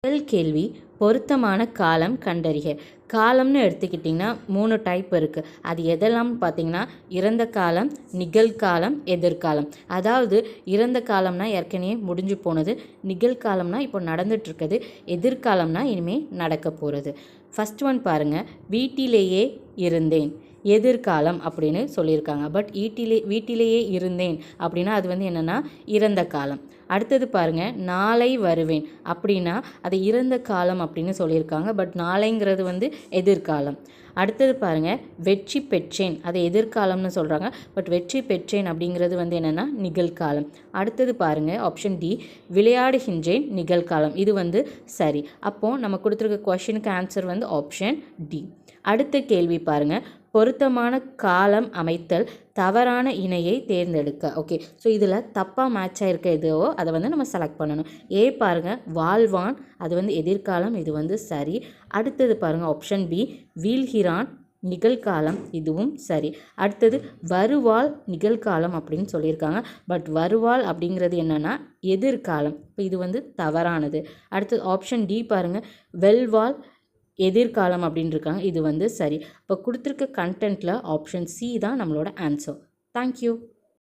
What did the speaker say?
முதல் கேள்வி, பொருத்தமான காலம் கண்டறிக. காலம்னு எடுத்துக்கிட்டிங்கன்னா 3 டைப் இருக்குது. அது எதெல்லாம் பார்த்தீங்கன்னா, இறந்த காலம், நிகழ்காலம், எதிர்காலம். அதாவது இறந்த காலம்னா ஏற்கனவே முடிஞ்சு போனது, நிகழ்காலம்னா இப்போ நடந்துட்டுருக்குது, எதிர்காலம்னா இனிமேல் நடக்க போகிறது. ஃபஸ்ட் ஒன் பாருங்கள், வீட்டிலேயே இருந்தேன் எதிர்காலம் அப்படின்னு சொல்லியிருக்காங்க. பட் வீட்டிலேயே இருந்தேன் அப்படின்னா அது வந்து என்னென்னா இறந்த காலம். அடுத்தது பாருங்கள், நாளை வருவேன் அப்படின்னா அது இறந்த காலம் அப்படின்னு சொல்லியிருக்காங்க. பட் நாளைங்கிறது வந்து எதிர்காலம். அடுத்தது பாருங்கள், வெற்றி பெற்றேன் அது எதிர்காலம்னு சொல்கிறாங்க. பட் வெற்றி பெற்றேன் அப்படிங்கிறது வந்து என்னென்னா நிகழ்காலம். அடுத்தது பாருங்கள், ஆப்ஷன் டி, விளையாடுகின்றேன் நிகழ்காலம். இது வந்து சரி. அப்போது நம்ம கொடுத்துருக்க கொஷனுக்கு ஆன்சர் வந்து ஆப்ஷன் டி. அடுத்த கேள்வி பாருங்கள், பொருத்தமான காலம் அமைத்தல் தவறான இணையை தேர்ந்தெடுக்க. ஓகே, ஸோ இதில் தப்பாக மேட்ச் ஆகிருக்க எதுவோ அதை வந்து நம்ம செலக்ட் பண்ணணும். ஏ பாருங்கள், வாழ்வான் அது வந்து எதிர்காலம், இது வந்து சரி. அடுத்தது பாருங்கள், ஆப்ஷன் பி, வீழ்கிறான் நிகழ்காலம், இதுவும் சரி. அடுத்தது வருவாள் நிகழ்காலம் அப்படின்னு சொல்லியிருக்காங்க. பட் வருவாள் அப்படிங்கிறது என்னென்னா எதிர்காலம், இப்போ இது வந்து தவறானது. அடுத்தது ஆப்ஷன் டி பாருங்கள், வெல்வாள் எதிர்காலம் அப்படின்னு இருக்காங்க, இது வந்து சரி. இப்போ கொடுத்துருக்க கண்டென்ட்டில் ஆப்ஷன் சி தான் நம்மளோட ஆன்சர். தேங்க்யூ.